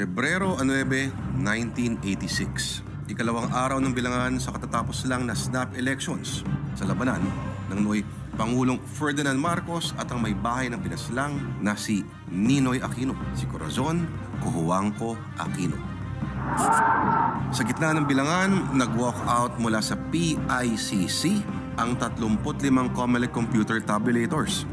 Pebrero 9, 1986. Ikalawang araw ng bilangan sa katatapos lang na snap elections sa labanan ng Noy Pangulong Ferdinand Marcos at ang may bahay ng pinaslang na si Ninoy Aquino, si Corazon Cojuangco Aquino. Sa gitna ng bilangan, nag-walk out mula sa PICC ang 35 COMELEC computer tabulators.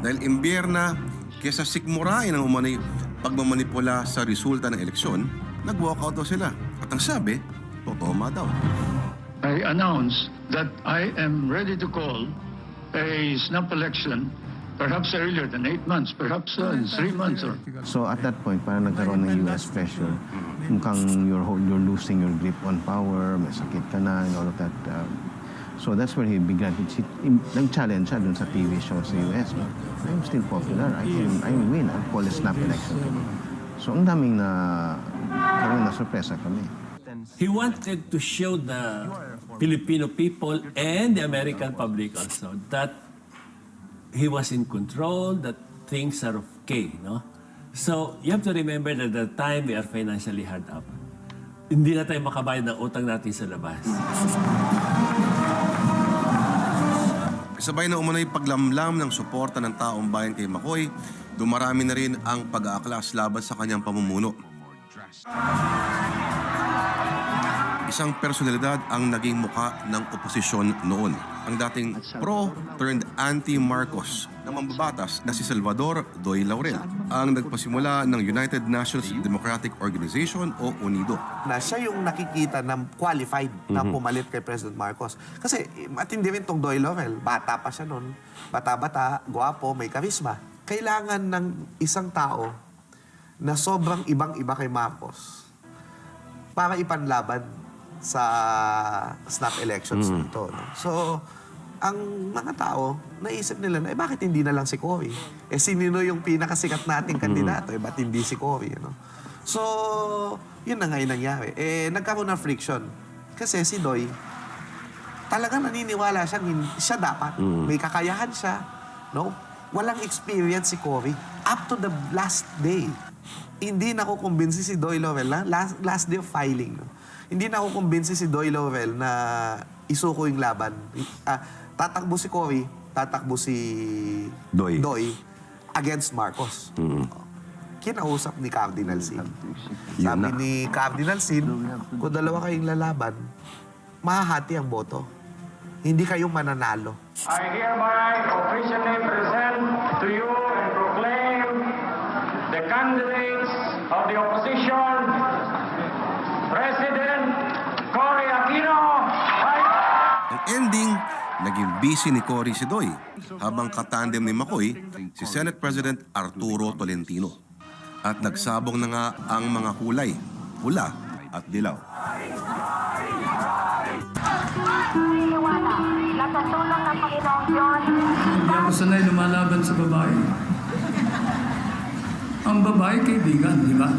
Dahil imbierna, kesa sikmurain ang umanay pagmamanipula sa resulta ng eleksyon, nag-walk out daw sila. At ang sabi, totoma daw. I announce that I am ready to call a snap election, perhaps earlier than 8 months, perhaps in 3 months. So at that point, parang nagkaroon ng US pressure. Mukhang you're losing your grip on power, may sakit ka na, and all of that. So that's where he began. Nag-challenge siya dun sa TV show sa US. I'm still popular. I can win. I'll call a snap election. So ang daming na sorpresa kami. He wanted to show the Filipino people and the American public also that he was in control, that things are okay, no? So, you have to remember that at the time we are financially hard up. Hindi na tayo makabayad ng utang natin sa labas. Kasabay na umunay paglamlam ng suporta ng taong bayan kay Macoy, dumarami na rin ang pag-aaklas laban sa kanyang pamumuno. Isang personalidad ang naging muka ng oposisyon noon. Ang dating pro-turned-anti-Marcos na mambabatas na si Salvador Doy Laurel, ang nagpasimula ng United Nations Democratic Organization o UNIDO. Na siya yung nakikita na qualified na pumalit kay President Marcos. Kasi matindi rin tong Doy Laurel. Bata pa siya noon. Bata-bata, gwapo, may karisma. Kailangan ng isang tao na sobrang ibang-iba kay Marcos para ipanlaban sa snap elections nito. No? So, ang mga tao, naisip nila na, bakit hindi na lang si Cory? Sino yung pinakasikat nating kandidato? Ba't hindi si Cory? No? So, yun na nga yung nangyari. Nagkaroon ng friction. Kasi si Doy, talagang naniniwala siya dapat. May kakayahan siya. No? Walang experience si Cory. Up to the last day, hindi nakukumbinsi si Doy Laurel, last day of filing. No? Hindi na ako kumbinsi si Doy Laurel na isuko yung laban. Tatakbo si Cory, tatakbo si Doy against Marcos. Kinausap ni Cardinal Sin. Sabi ni Cardinal Sin, kung dalawa kayong lalaban, mahahati ang boto. Hindi kayong mananalo. I hereby officially present to you and proclaim the candidates of the opposition, President Cory Aquino. Ang ending, naging busy ni Cory si Doy, habang katandem ni Macoy, si Senate President Arturo Tolentino. At nagsabong na nga ang mga kulay, pula at dilaw. Naniniwala na sa tulong ng Panginoong Diyos, Hindi ako sanay lumalaban sa babae. Ang babae, kaibigan, di ba?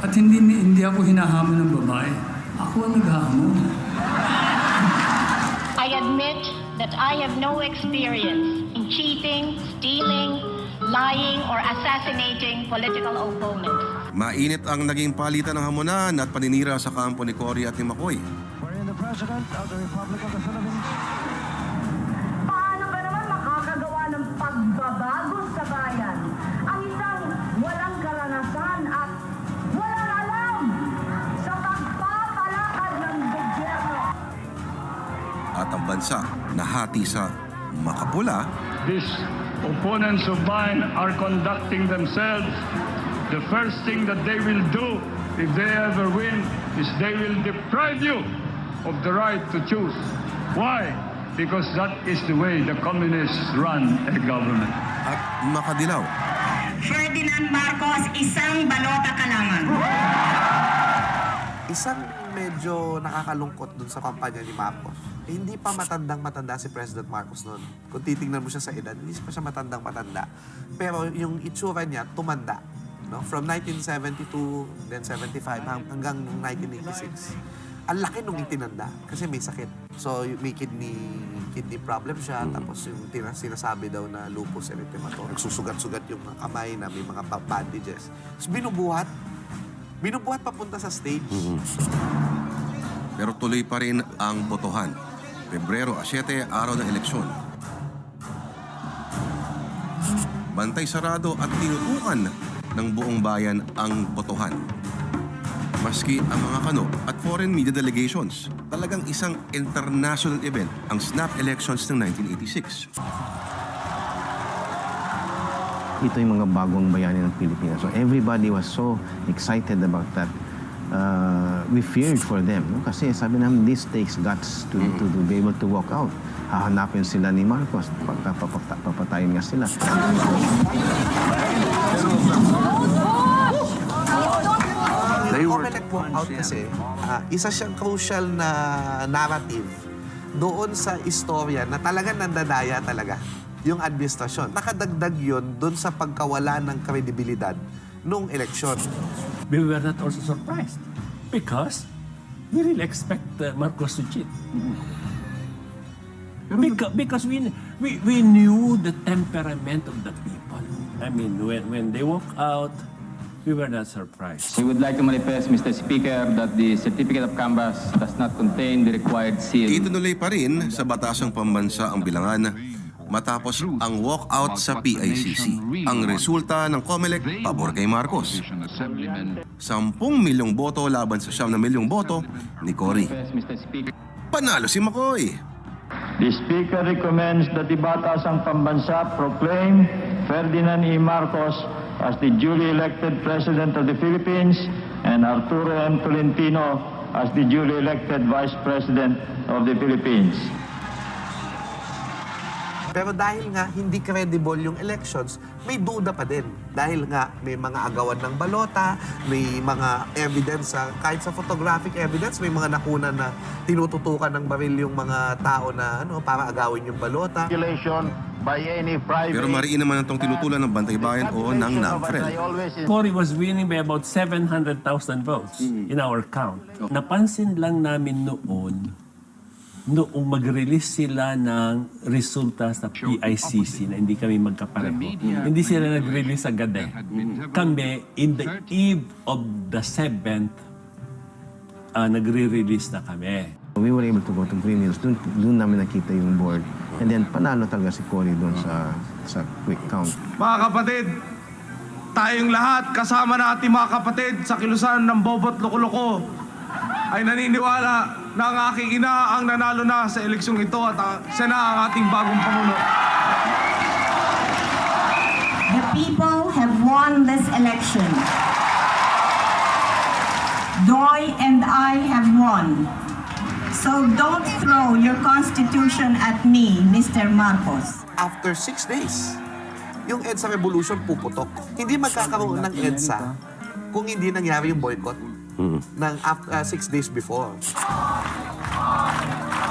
At hindi ako hinahamon ng babae. Ako ang naghahamon. I admit that I have no experience in cheating, stealing, lying, or assassinating political opponents. Mainit ang naging palitan ng hamunan at paninira sa kampo ni Cory at ni Macoy. Paano ba naman makakagawa ng pagbabago sa bayan ang isang walang karanasan at walang alam sa pagpapalakad ng gobyerno? At ang bansa nahati sa makapula These opponents of mine are conducting themselves. The first thing that they will do if they ever win is they will deprive you of the right to choose. Why? Because that is the way the communists run a government. at makadilaw. Ferdinand Marcos, isang balota ka lamang. Isang medyo nakakalungkot dun sa kampanya ni Marcos. Hindi pa matandang-matanda si President Marcos noon. Kung titingnan mo siya sa edad, hindi pa siya matandang-matanda. Pero yung itsura niya, tumanda. No? From 1972, then 75, hanggang 1986. ang laki nung itinanda kasi may sakit. So, may kidney problem siya. Tapos yung sinasabi daw na lupus erythematosus. Nagsusugat-sugat yung mga kamay na may mga bandages. So, binubuhat papunta sa stage. Pero tuloy pa rin ang botohan. Pebrero 7, araw ng eleksyon. Bantay sarado at tinutukan ng buong bayan ang botohan. Maski ang mga kano at foreign media delegations, talagang isang international event ang snap elections ng 1986. Ito yung mga bagong bayani ng Pilipinas. So everybody was so excited about that. We feared for them. No? Kasi sabi namin, this takes guts to be able to walk out. Hahanapin sila ni Marcos. Papatayin nga sila. Yung COMELEC walkout kasi, isa siyang crucial na narrative doon sa istorya na talagang nandadaya talaga yung administrasyon. Nakadagdag yun doon sa pagkawala ng kredibilidad nung eleksyon. We were not also surprised because we really expect Marcos to cheat. Because we knew the temperament of the people. I mean, when they walk out, we were not surprised. We would like to manifest, Mr. Speaker, that the certificate of canvass does not contain the required seal. Itunuloy pa rin sa batasang pambansa ang bilangan matapos ang walkout sa PICC. Ang resulta ng COMELEC, pabor kay Marcos. 10 milyong boto laban sa 9 milyong boto ni Cory. Mr. Speaker. Panalo si McCoy. The Speaker recommends that the Batasang Pambansa proclaim Ferdinand E. Marcos as the duly elected President of the Philippines and Arturo M. Tolentino as the duly elected Vice President of the Philippines. Pero dahil nga hindi credible yung elections, may duda pa din. Dahil nga may mga agawan ng balota, may mga evidence, kahit sa photographic evidence, may mga nakuna na tinututukan ng baril yung mga tao na para agawin yung balota. Pero mariin naman itong tinutulan ng Bantay Bayan o ng NAMFREL. Cory was winning by about 700,000 votes in our count. Napansin lang namin noong mag-release sila ng resulta sa PICC na hindi kami magkapareho. Hindi sila nag-release agad eh. Kami, in the eve of the 7th, nagre-release na kami. We were able to go to Green Hills. Doon namin nakita yung board. And then panalo talaga si Cory doon sa quick count. Mga kapatid, tayong lahat kasama natin mga kapatid sa kilusan ng Bobot Loco-Loco ay naniniwala na ang aking ina ang nanalo na sa eleksyong ito at siya na ang ating bagong Pangulo. The people have won this election. Doy and I have won. So don't throw your constitution at me, Mr. Marcos. After 6 days, yung EDSA revolution puputok. Hindi magkakaroon ng EDSA kung hindi nangyari yung boycott ng 6 days before.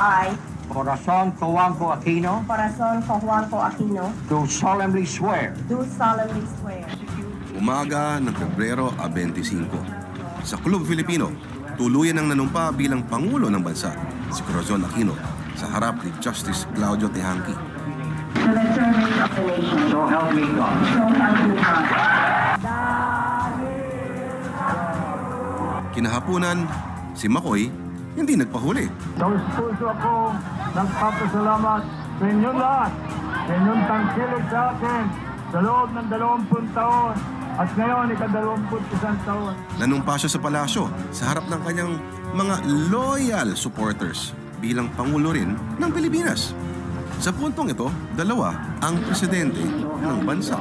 I, Corazon Cojuangco Aquino, Corazon Cojuangco Aquino, do solemnly swear do solemnly swear Umaga ng Pebrero 25. Sa Club Filipino, tuluyan ang nanumpa bilang Pangulo ng bansa, si Corazon Aquino, sa harap ni Justice Claudio Tehanqui. to the service of the nation. so help me God. So help me God. Kinahapunan, si McCoy hindi nagpahuli. Taos puso ako nagpapasalamat sa inyong lahat, sa inyong tangkilig sa akin sa loob ng 20 taon at ngayon ika-21 taon. Nanumpa siya sa palasyo sa harap ng kanyang mga loyal supporters bilang Pangulo rin ng Pilipinas. Sa puntong ito, 2 ang presidente ng bansa.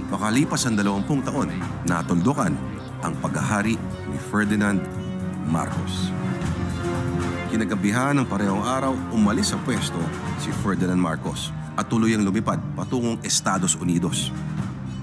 Pakalipas ang 20 taon, natuldukan ang paghahari ni Ferdinand Marcos. Kinagabihan ng parehong araw, umalis sa pwesto si Ferdinand Marcos at tuluyang lumipad patungong Estados Unidos.